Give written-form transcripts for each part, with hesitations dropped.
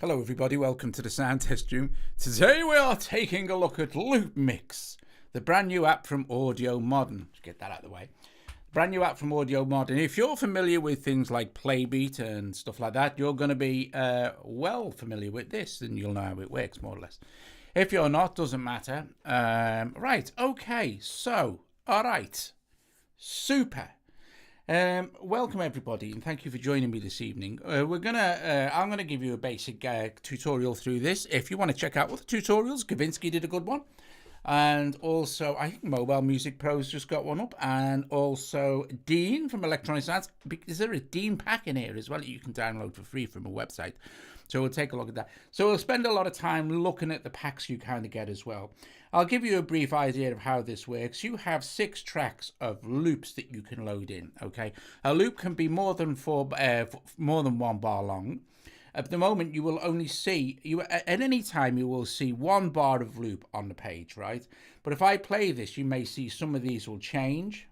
Hello everybody, welcome to the sound test room. Today we are taking a look at Loopmix, the brand new app from AUDIOMODERN. Let's get that out of the way. Brand new app from AUDIOMODERN. If you're familiar with things like Playbeat and stuff like that, you're going to be well familiar with this and you'll know how it works more or less. If you're not, doesn't matter. Right, okay, so, alright, super. Welcome everybody and thank you for joining me this evening. I'm gonna give you a basic tutorial through this. If you want to check out other tutorials, Kavinsky did a good one, and also I think MobileMusicPro's just got one up, and also Dean from Electronic Sounds. Is there a Dean pack in here as well that you can download for free from a website? So we'll take a look at that. So we'll spend a lot of time looking at the packs you kind of get as well. I'll give you a brief idea of how this works. You have 6 tracks of loops that you can load in. Okay, a loop can be more than 1 bar long. At the moment, you will only see at any time you will see 1 bar of loop on the page, right? But if I play this, you may see some of these will change.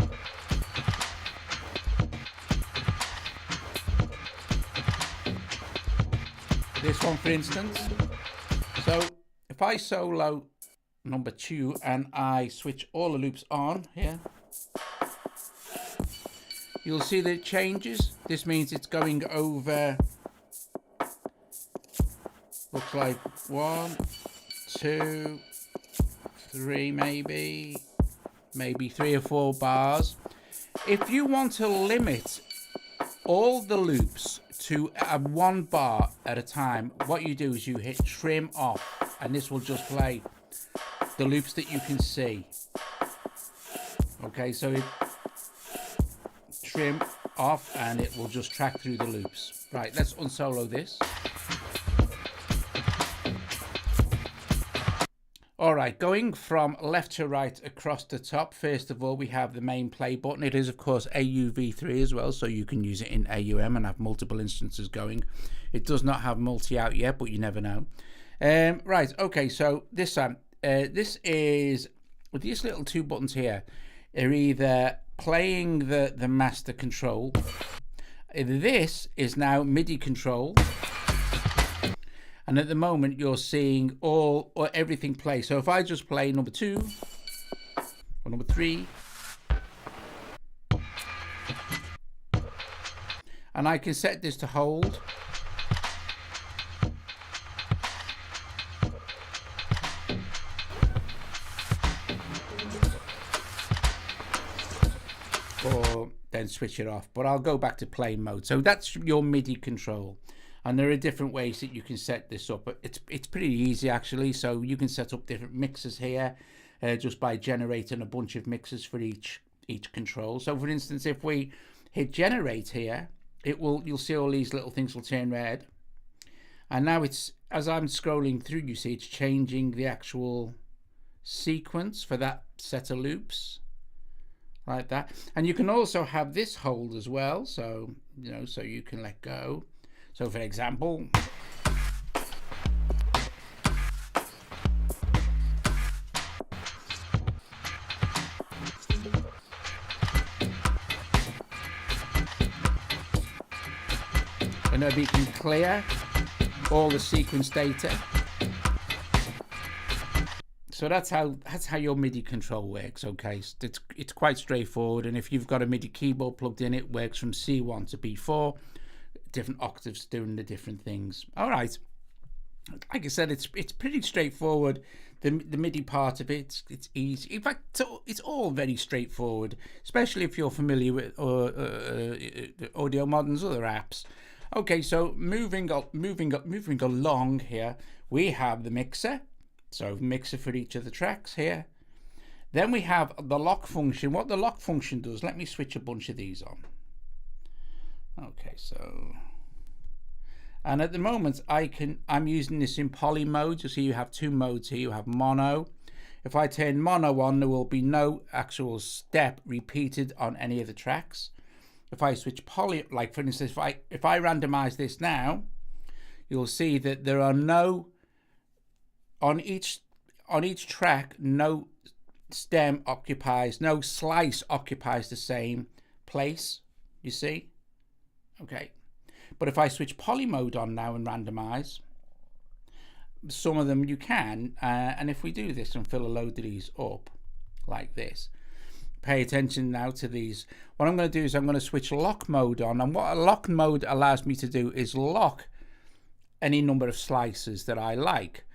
This one, for instance. So if I solo number 2 and I switch all the loops on here, you'll see that it changes. This means it's going over, looks like 1, 2, 3, maybe 3 or 4 bars. If you want to limit all the loops to 1 bar at a time, what you do is you hit trim off, and this will just play the loops that you can see. Okay, so it trim off and it will just track through the loops. Right, let's unsolo this. Alright, going from left to right across the top, first of all we have the main play button. It is of course AUV3 as well, so you can use it in AUM and have multiple instances going. It does not have multi out yet, but you never know. Right, okay, so this is, with these little 2 buttons here, are either playing the master control. This is now MIDI control. And at the moment you're seeing everything play. So if I just play number 2 or number 3, and I can set this to hold. Or then switch it off, but I'll go back to play mode. So that's your MIDI control. And there are different ways that you can set this up, but it's pretty easy actually. So you can set up different mixers here just by generating a bunch of mixers for each control. So for instance, if we hit generate here, you'll see all these little things will turn red. And now it's, as I'm scrolling through, you see it's changing the actual sequence for that set of loops, like that. And you can also have this hold as well. So, you know, so you can let go. So for example, and then we can clear all the sequence data. So that's how your MIDI control works. Okay, it's quite straightforward, and if you've got a MIDI keyboard plugged in, it works from C1 to B4. Different octaves doing the different things. All right, like I said, it's pretty straightforward. The MIDI part of it, it's easy. In fact, it's all very straightforward, especially if you're familiar with AUDIOMODERN's other apps. Okay, so moving along here, we have the mixer. So mixer for each of the tracks here. Then we have the lock function. What the lock function does, let me switch a bunch of these on. Okay, so, and at the moment I'm using this in poly mode. You see you have 2 modes here. You have mono. If I turn mono on, there will be no actual step repeated on any of the tracks. If I switch poly, like for instance, if I randomize this now, you'll see that there are no, on each track, no stem occupies, no slice occupies the same place, you see. Okay, but if I switch poly mode on now and randomize, some of them you can, and if we do this and fill a load of these up like this, pay attention now to these. What I'm going to do is I'm going to switch lock mode on, and what a lock mode allows me to do is lock any number of slices that I like.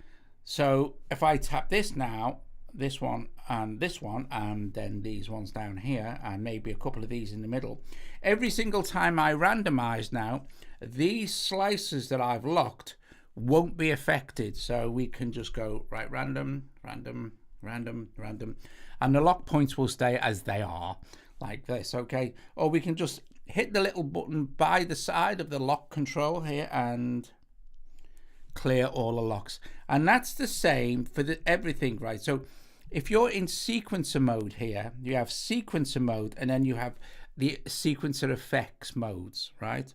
So if I tap this now, this one, and then these ones down here, and maybe a couple of these in the middle, every single time I randomize now, these slices that I've locked won't be affected. So we can just go right, random, random, random, random, and the lock points will stay as they are, like this. Okay, or we can just hit the little button by the side of the lock control here and clear all the locks. And that's the same for everything, right? So if you're in sequencer mode here, you have sequencer mode, and then you have the sequencer effects modes, right?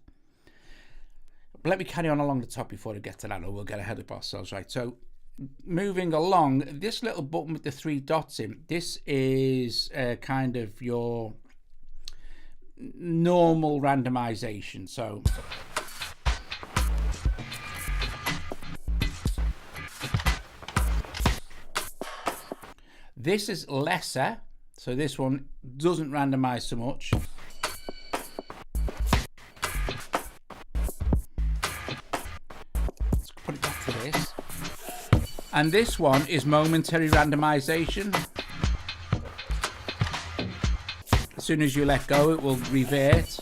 But let me carry on along the top before I get to that, or we'll get ahead of ourselves, right? So moving along, this little button with the 3 dots in, this is kind of your normal randomization. So this is lesser, so this one doesn't randomize so much. Let's put it back to this. And this one is momentary randomization. As soon as you let go, it will revert.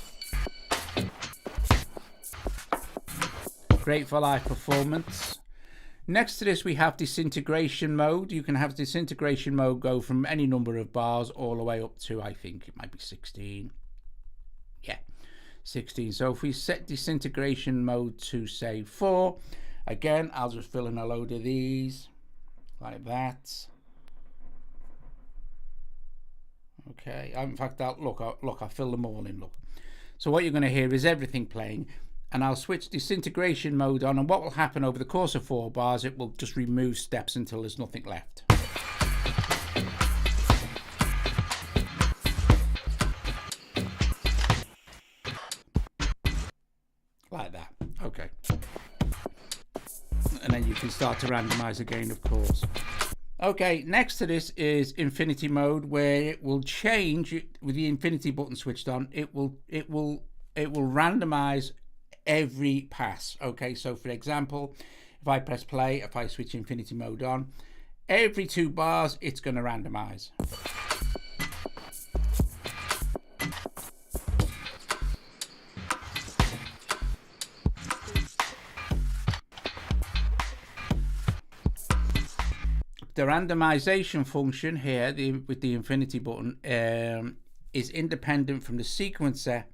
Great for live performance. Next to this, we have disintegration mode. You can have disintegration mode go from any number of bars all the way up to, I think it might be 16. Yeah, 16. So if we set disintegration mode to, say, 4, again, I'll just fill in a load of these like that. Okay, in fact, look, I fill them all in, look. So what you're going to hear is everything playing. And I'll switch disintegration mode on, and what will happen over the course of 4 bars, it will just remove steps until there's nothing left. Like that. Okay. And then you can start to randomize again, of course. Okay, next to this is infinity mode, where it will change with the infinity button switched on. It will randomize every pass. Okay, so for example, if I press play, if I switch infinity mode on, every 2 bars it's going to randomize. The randomization function here with the infinity button is independent from the sequencer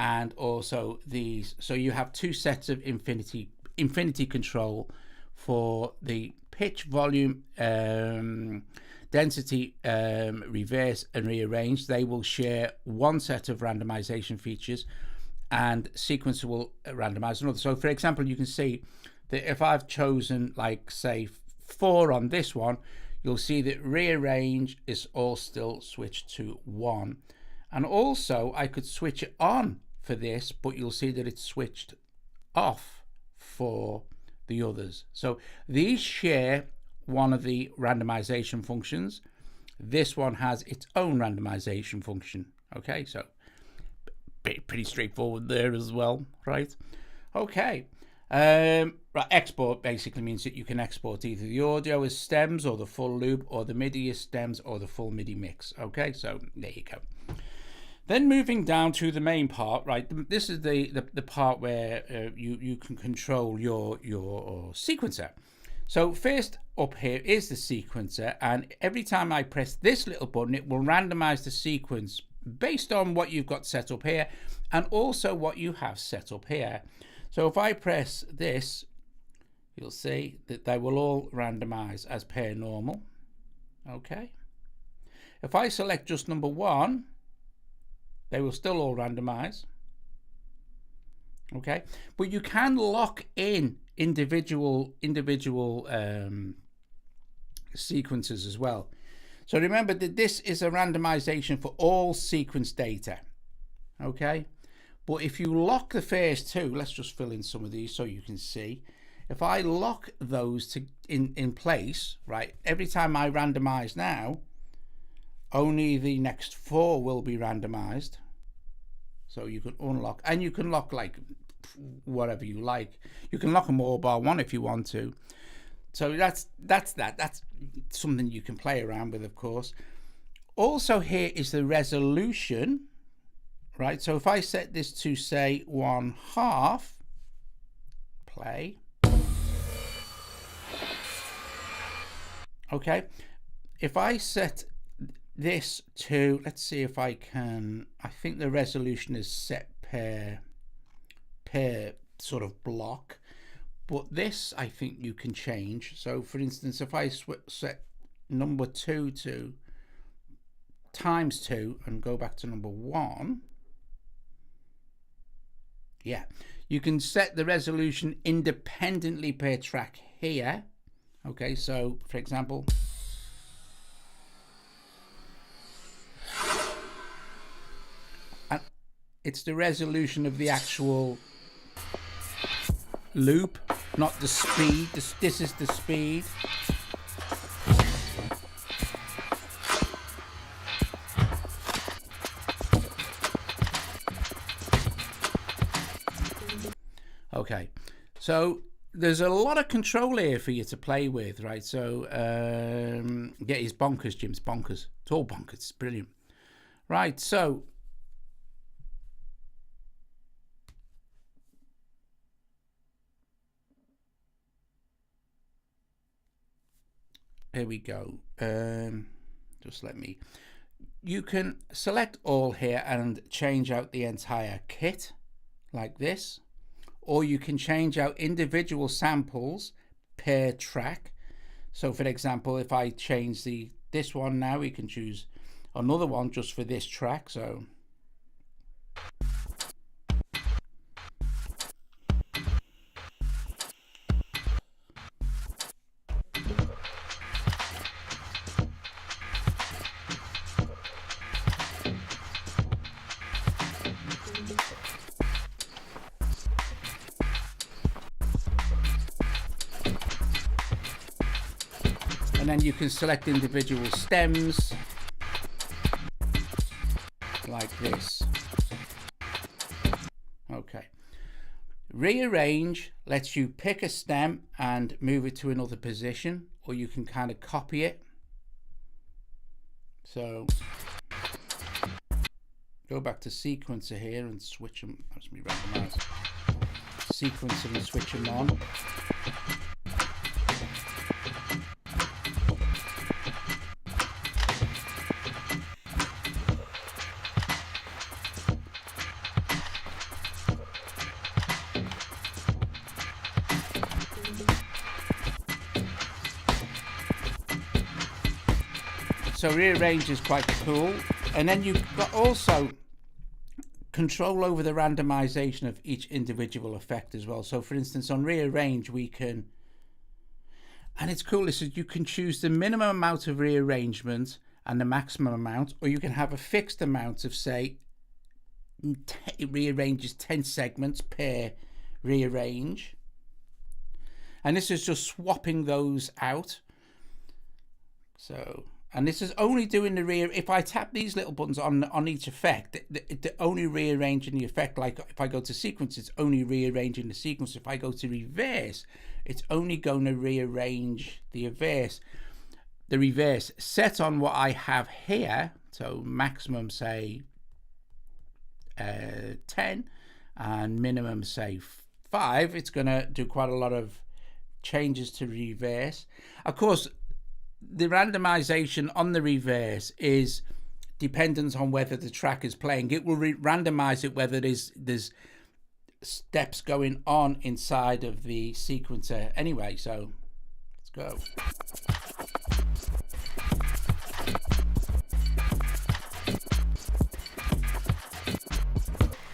and also these. So you have 2 sets of infinity control for the pitch, volume, density, reverse and rearrange. They will share 1 set of randomization features, and sequencer will randomize another. So for example, you can see that if I've chosen, like, say 4 on this one, you'll see that rearrange is all still switched to 1. And also I could switch it on for this, but you'll see that it's switched off for the others. So these share one of the randomization functions. This one has its own randomization function. Okay, so pretty straightforward there as well, right? Okay. Right, export basically means that you can export either the audio as stems or the full loop, or the MIDI as stems or the full MIDI mix. Okay, so there you go. Then moving down to the main part, right? This is the part where you can control your sequencer. So first up here is the sequencer, and every time I press this little button, it will randomize the sequence based on what you've got set up here and also what you have set up here. So if I press this, you'll see that they will all randomize as per normal. Okay. If I select just number 1, they will still all randomize. Okay. But you can lock in individual sequences as well. So remember that this is a randomization for all sequence data. Okay. But if you lock the first 2, let's just fill in some of these so you can see. if I lock those in place, right, every time I randomize now, only the next 4 will be randomized. So you can unlock, and you can lock like whatever you like. You can lock a mobile one if you want to. So that's something you can play around with, of course. Also, here is the resolution, right? So if I set this to say 1/2, play. Okay, if I set this to, let's see if I can, I think the resolution is set per sort of block, but this I think you can change. So for instance, if I set number 2 to ×2 and go back to number 1, yeah, you can set the resolution independently per track here. Okay, so for example, and it's the resolution of the actual loop, not the speed. This is the speed. Okay, so there's a lot of control here for you to play with, right? So yeah, it's bonkers, Jim's bonkers. It's all bonkers. It's brilliant. Right, so here we go. Just let me. You can select all here and change out the entire kit like this, or you can change out individual samples per track. So for example, if I change this one now, we can choose another one just for this track. So and then you can select individual stems like this. Okay. Rearrange lets you pick a stem and move it to another position, or you can kind of copy it. So go back to sequencer here and switch them. That's me randomize. Sequencer and switch them on. So rearrange is quite cool, and then you've got also control over the randomization of each individual effect as well. So for instance, on rearrange we can, and it's cool, is that you can choose the minimum amount of rearrangement and the maximum amount, or you can have a fixed amount of, say, it rearranges 10 segments per rearrange, and this is just swapping those out. So, and this is only doing the rear. If I tap these little buttons on each effect, they're only rearranging the effect. Like if I go to sequence, it's only rearranging the sequence. If I go to reverse, it's only going to rearrange the reverse. The reverse set on what I have here. So maximum, say 10, and minimum, say 5. It's going to do quite a lot of changes to reverse. Of course, the randomization on the reverse is dependent on whether the track is playing. It will randomize it whether there's steps going on inside of the sequencer anyway. So let's go.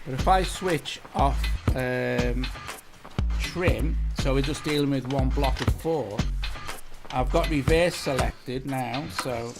But if I switch off trim, so we're just dealing with one block of 4, I've got reverse selected now, so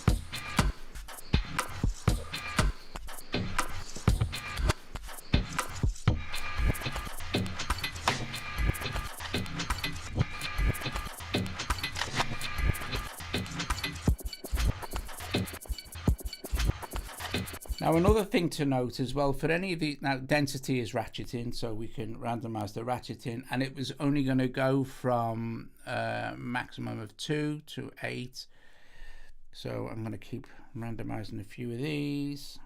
Now another thing to note as well, for any of these, now density is ratcheting, so we can randomize the ratcheting, and it was only going to go from maximum of 2 to 8. So I'm going to keep randomizing a few of these,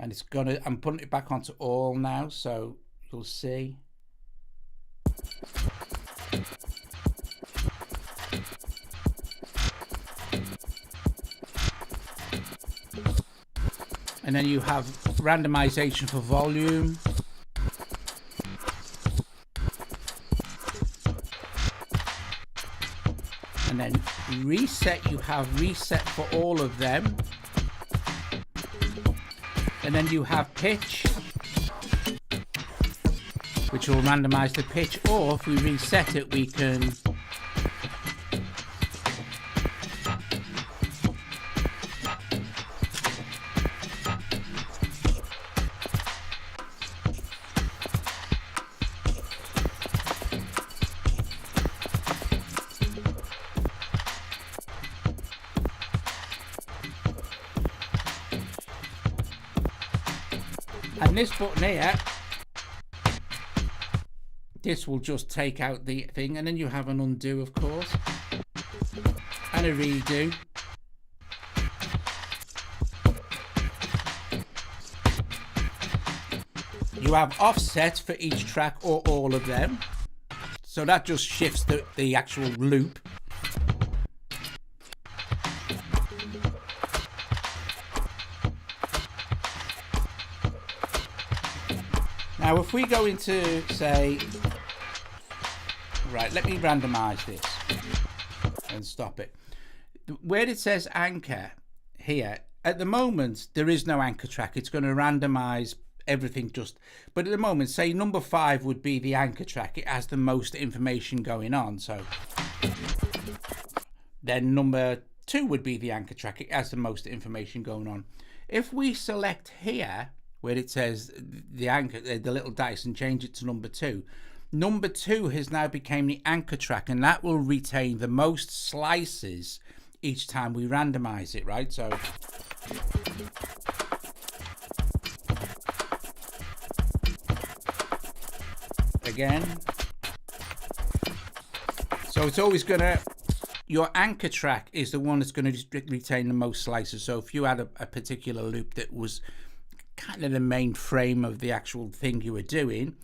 and it's gonna, I'm putting it back onto all now, so you'll see. And then you have randomization for volume. And then reset, you have reset for all of them. And then you have pitch, which will randomize the pitch, or if we reset it, we can and this button here, this will just take out the thing, and then you have an undo, of course, and a redo. You have offset for each track or all of them, so that just shifts the actual loop. Now if we go into, say, right, let me randomize this and stop it. Where it says anchor here, at the moment there is no anchor track. It's going to randomize everything just, but at the moment, say number 5 would be the anchor track. It has the most information going on. So then number 2 would be the anchor track. It has the most information going on. If we select here where it says the anchor, the little dice, and change it to number 2, number 2 has now become the anchor track, and that will retain the most slices each time we randomize it, right? So again, so it's always gonna, your anchor track is the one that's going to retain the most slices. So if you had a particular loop that was kind of the main frame of the actual thing you were doing,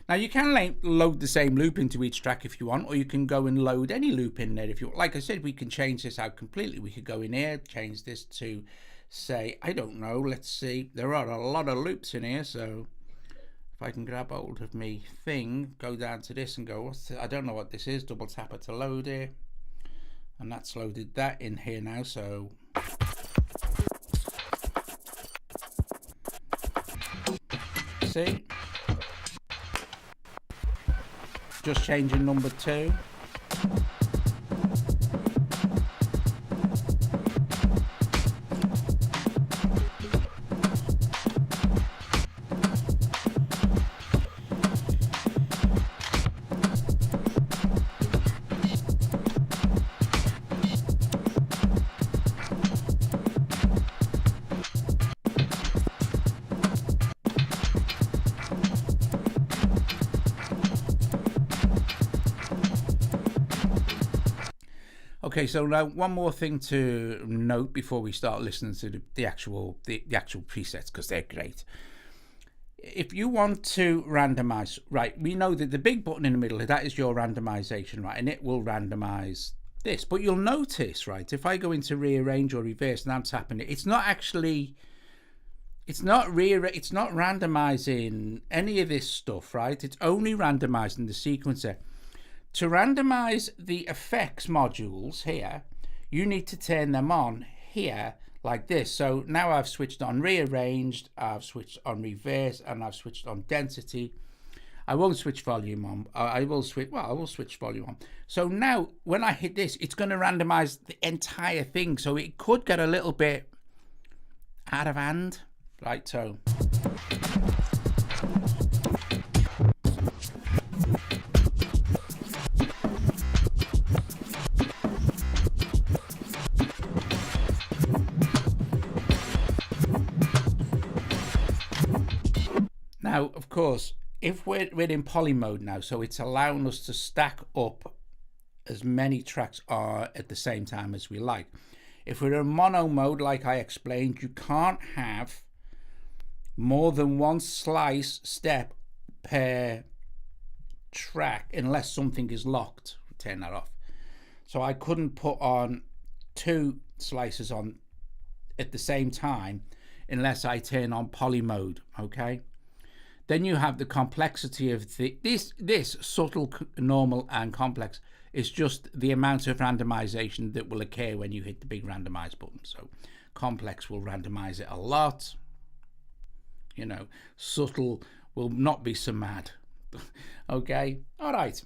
now you can load the same loop into each track if you want, or you can go and load any loop in there if you want. Like I said, we can change this out completely. We could go in here, change this to, say, I don't know, let's see, there are a lot of loops in here, so if I can grab hold of me thing, go down to this and go, I don't know what this is, double tap it to load it, and that's loaded that in here now. So see, just changing number 2. Okay, so now one more thing to note before we start listening to the actual presets, because they're great. If you want to randomize, right, we know that the big button in the middle, that is your randomization, right, and it will randomize this. But you'll notice, right, if I go into rearrange or reverse and I'm tapping it, it's not actually, it's not randomizing any of this stuff, right? It's only randomizing the sequencer. To randomize the effects modules here, you need to turn them on here like this. So now I've switched on rearranged, I've switched on reverse, and I've switched on density. I won't switch volume on. I will switch volume on. So now when I hit this, it's going to randomize the entire thing. So it could get a little bit out of hand, right? So Now, of course, if we're in poly mode now, so it's allowing us to stack up as many tracks are at the same time as we like. If we're in mono mode, like I explained, you can't have more than one slice step per track unless something is locked. Turn that off. So I couldn't put on 2 slices on at the same time unless I turn on poly mode. Okay, then you have the complexity of this subtle, normal and complex is just the amount of randomization that will occur when you hit the big randomize button. So complex will randomize it a lot, you know, subtle will not be so mad. Okay, all right,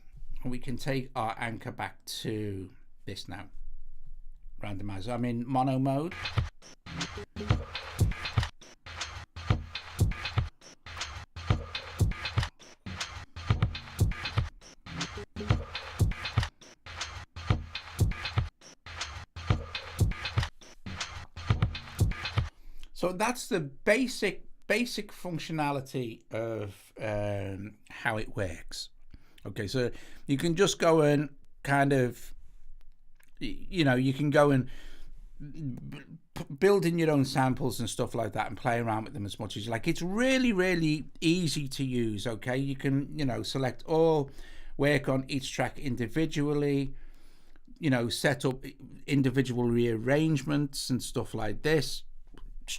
we can take our anchor back to this now. Randomizer, I'm in mono mode. So that's the basic functionality of how it works. Okay, so you can just go and kind of, you know, you can go and build in your own samples and stuff like that and play around with them as much as you like. It's really easy to use. Okay, you can, you know, select all, work on each track individually, you know, set up individual rearrangements and stuff like this.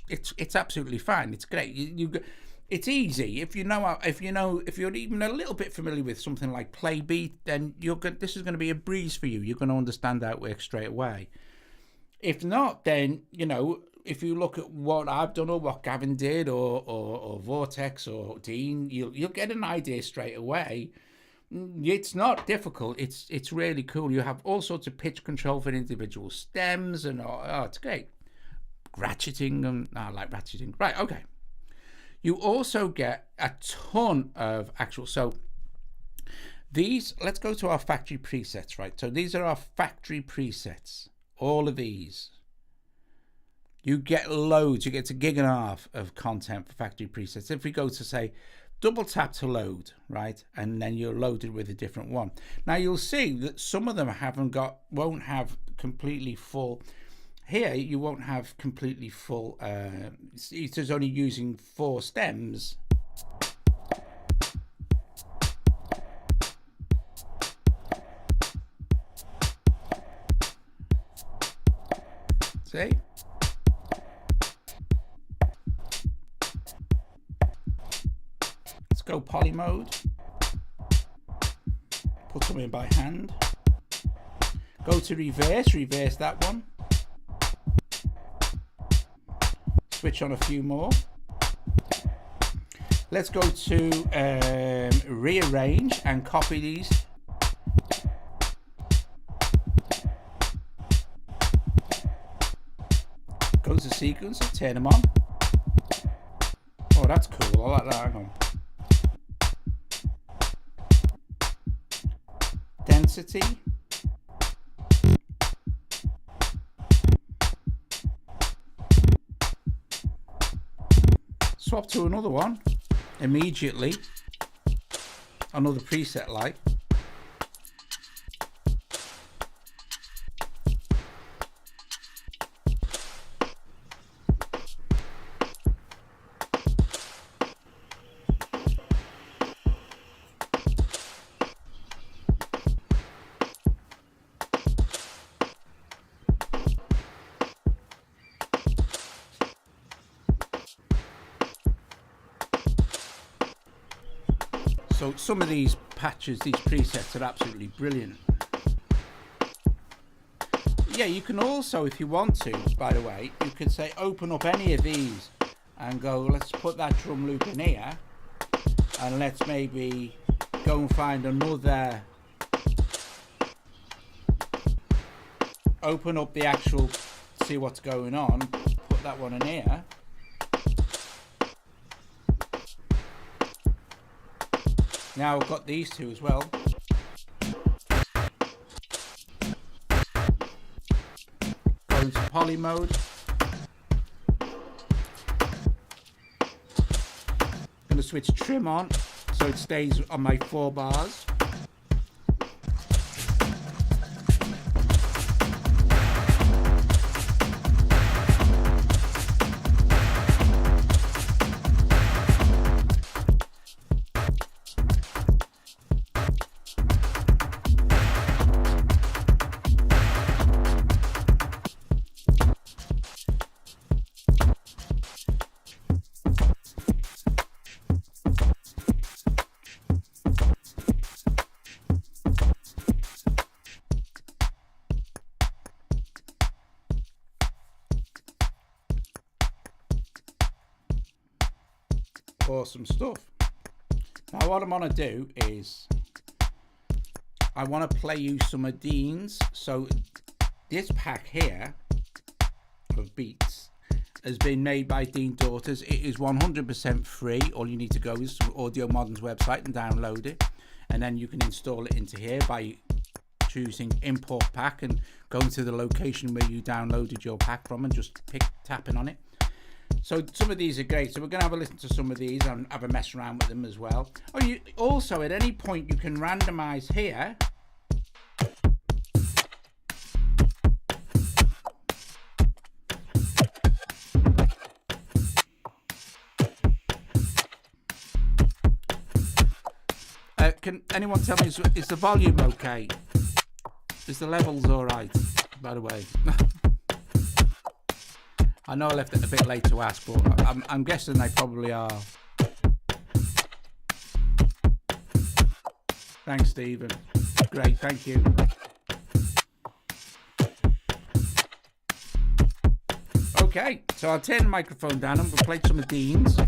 It's absolutely fine. It's great. It's easy if you're even a little bit familiar with something like Playbeat, then this is going to be a breeze for you. You're going to understand how it works straight away. If not, then, you know, if you look at what I've done or what Gavin did or Vortex or Dean, you'll get an idea straight away. It's not difficult. It's really cool. You have all sorts of pitch control for individual stems and it's great. Ratcheting, and I like ratcheting. Right, okay. You also get a ton of actual, so these, let's go to our factory presets, right? So these are our factory presets, all of these. You get loads, you get a 1.5 gigs of content for factory presets. If we go to, say, double tap to load, right? And then you're loaded with a different one. Now you'll see that some of them won't have completely full. Here you won't have completely full, it's just only using 4 stems. See? Let's go poly mode. Put them in by hand. Go to reverse that one. Switch on a few more. Let's go to rearrange and copy these. Go to sequence and turn them on. Oh, that's cool. I like that. Hang on. Density. Swap to another one immediately, another preset like. So some of these patches, these presets are absolutely brilliant. Yeah, you can also, if you want to, by the way, you can say open up any of these and go, let's put that drum loop in here and let's maybe go and find another, open up the actual, see what's going on, put that one in here. Now I've got these two as well. Go into poly mode. I'm going to switch trim on so it stays on my 4 bars. Awesome stuff. Now what I'm going to do is I want to play you some of Dean's. So this pack here of beats has been made by Dean Daughters. It is 100% free. All you need to go is to AUDIOMODERN's website and download it, and then you can install it into here by choosing import pack and going to the location where you downloaded your pack from and just tapping on it. So some of these are great. So we're going to have a listen to some of these and have a mess around with them as well. Oh, you also at any point you can randomize here. Can anyone tell me, is the volume okay? Is the levels all right, by the way? I know I left it a bit late to ask, but I'm guessing they probably are. Thanks, Stephen. Great, thank you. Okay, so I'll turn the microphone down and we'll play some of Dean's.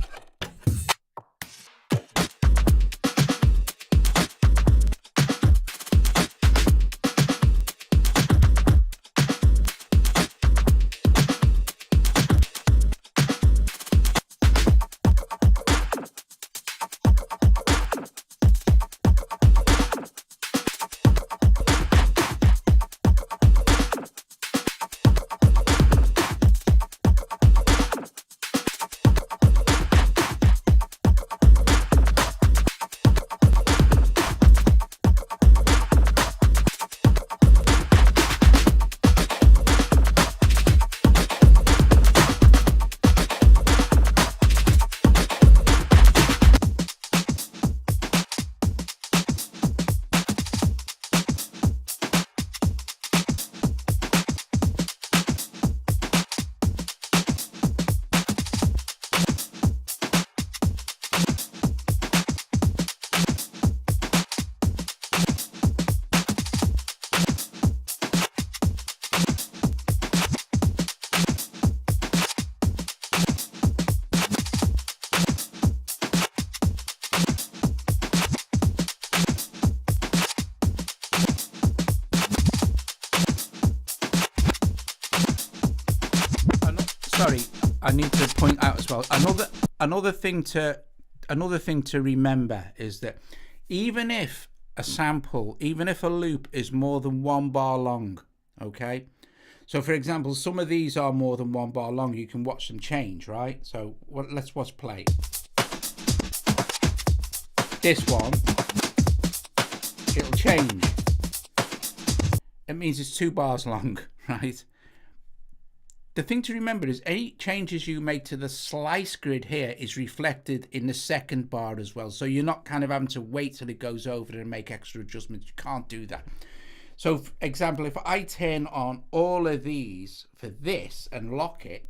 Sorry, I need to point out as well. Another thing to remember is that even if a sample, even if a loop is more than 1 bar long, okay? So for example, some of these are more than 1 bar long. You can watch them change, right? So let's watch play. This one, it'll change. It means it's 2 bars long, right? The thing to remember is any changes you make to the slice grid here is reflected in the second bar as well. So you're not kind of having to wait till it goes over and make extra adjustments. You can't do that. So for example, if I turn on all of these for this and lock it,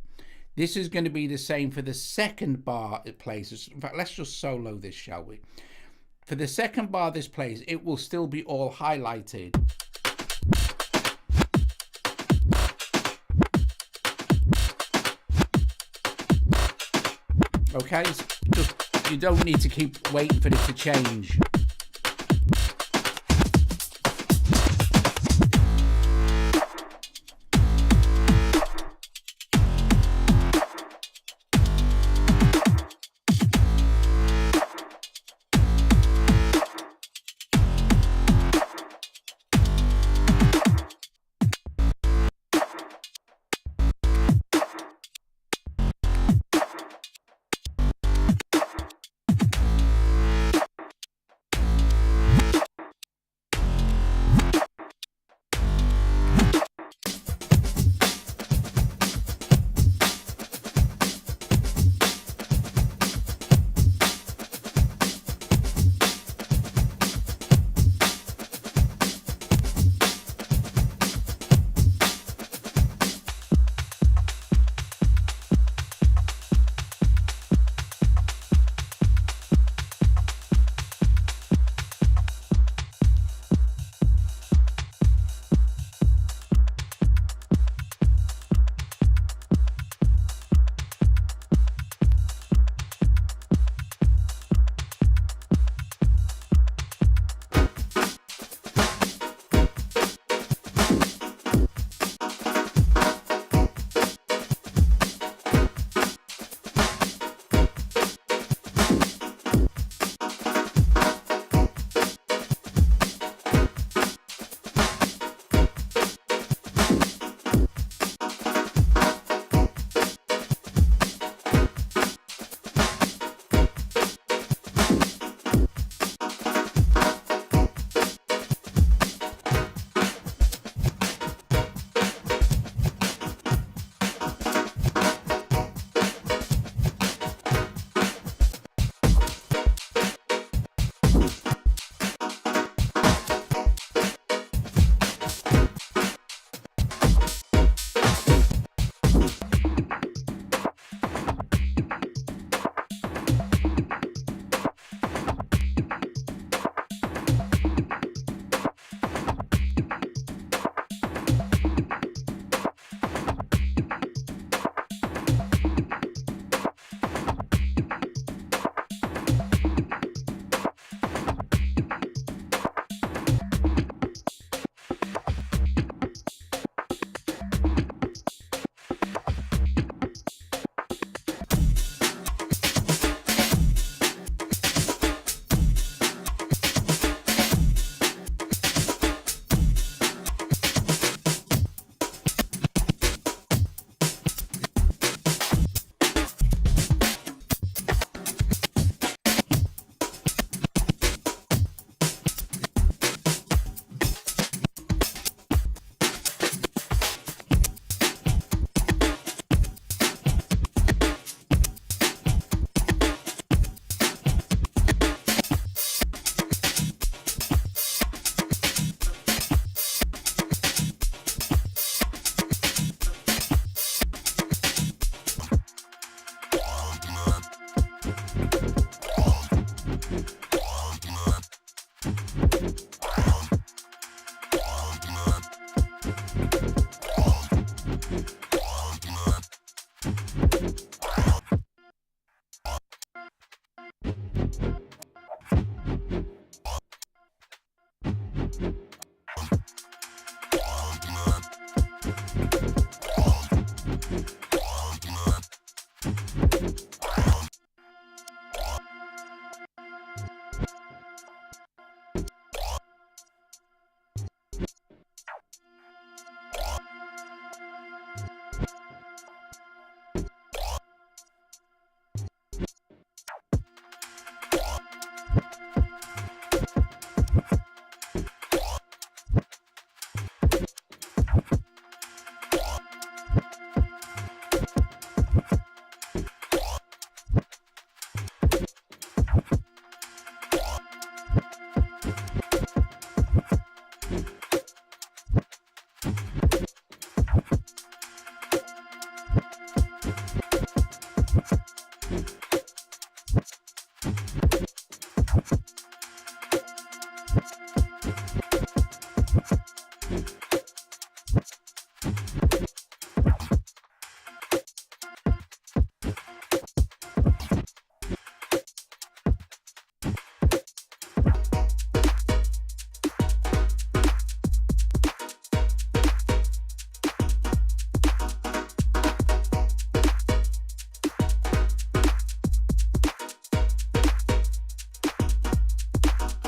this is going to be the same for the second bar it plays. In fact, let's just solo this, shall we? For the second bar this plays, it will still be all highlighted. Okay, just, you don't need to keep waiting for it to change.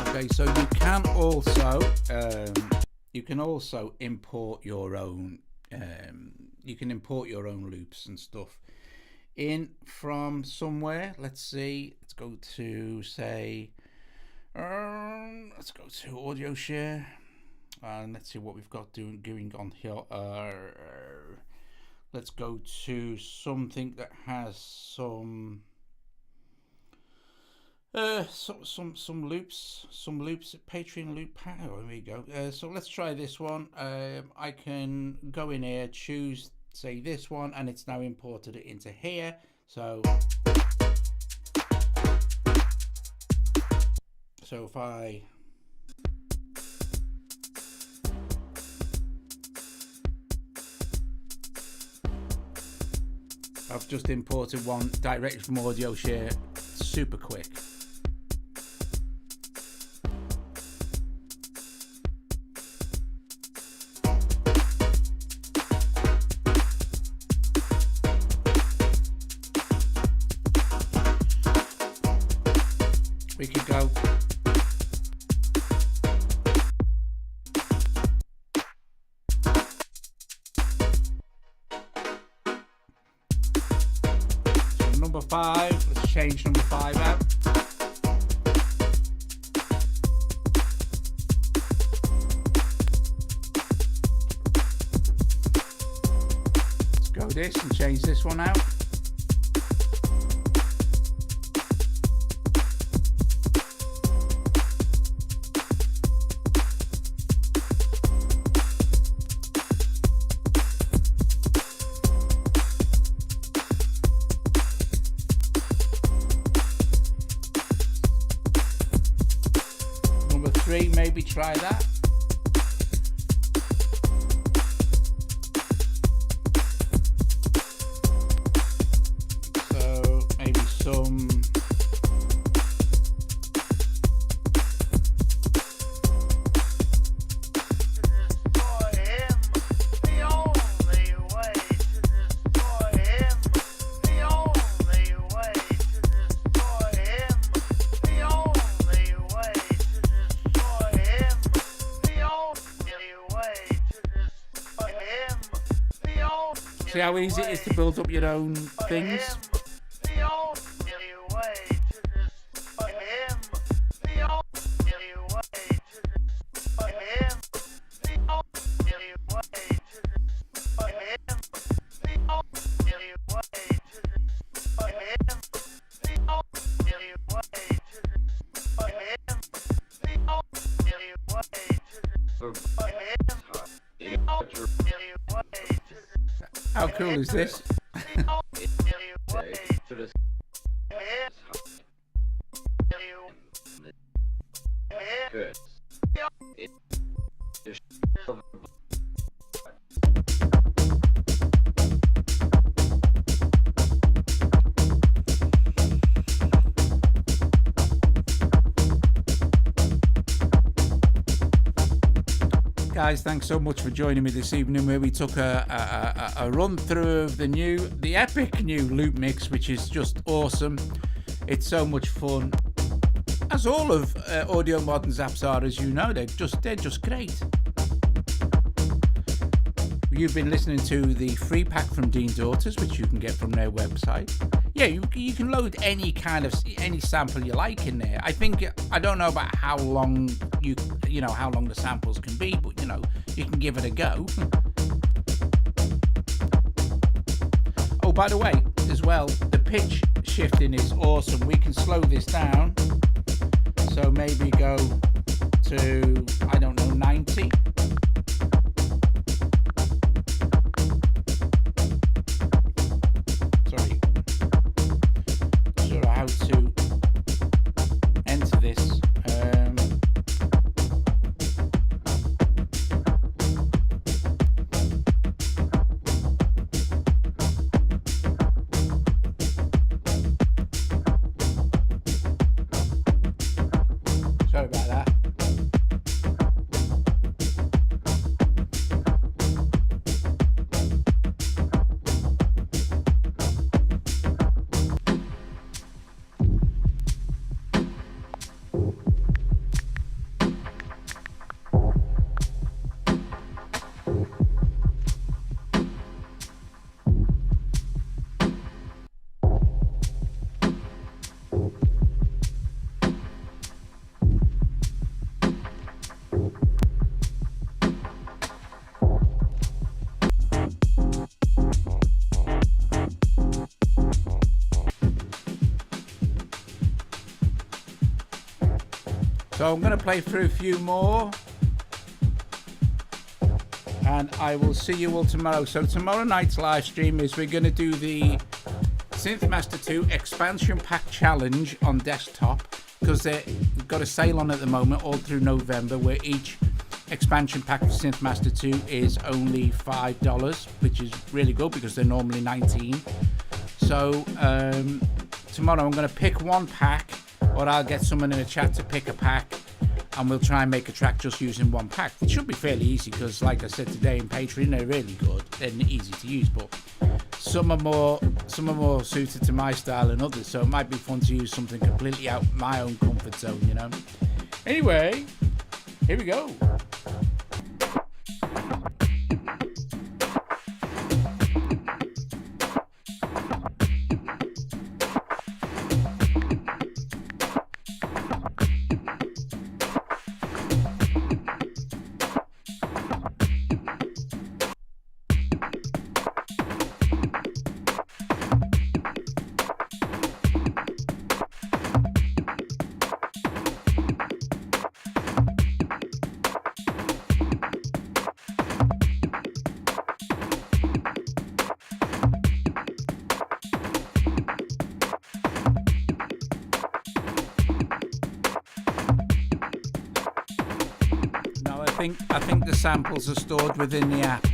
Okay, so you can also import your own. You can import your own loops and stuff in from somewhere. Let's see. Let's go to let's go to Audio Share, and let's see what we've got going on here. Let's go to something that has some loops, Patreon loop. Oh, here we go. So let's try this one. I can go in here, choose, say this one, and it's now imported it into here. So if I've just imported one direct from Audio Share, super quick. We could go. So number 5, let's change number 5 out. Let's go this and change this one out. Maybe try that. So maybe some see how easy it is to build up your own things. How cool is this? Guys, thanks so much for joining me this evening, where we took a run through of the epic new Loopmix, which is just awesome. It's so much fun, as all of AUDIOMODERN's apps are, as you know. They're just great. You've been listening to the free pack from Dean Daughters, which you can get from their website. Yeah, you can load any sample you like in there. I don't know about how long how long the samples can be, but you can give it a go. Oh, by the way, as well, the pitch shifting is awesome. We can slow this down, so maybe go to 90. So I'm going to play through a few more, and I will see you all tomorrow. So tomorrow night's live stream is we're going to do the Synth Master 2 Expansion Pack Challenge on desktop, because they've got a sale on at the moment all through November, where each expansion pack of Synth Master 2 is only $5, which is really good because they're normally $19. So tomorrow I'm going to pick one pack, or I'll get someone in the chat to pick a pack, and we'll try and make a track just using one pack. It should be fairly easy because, like I said today in Patreon, they're really good. They're easy to use, but some are more suited to my style than others. So it might be fun to use something completely out my own comfort zone, you know. Anyway, here we go. I think the samples are stored within the app.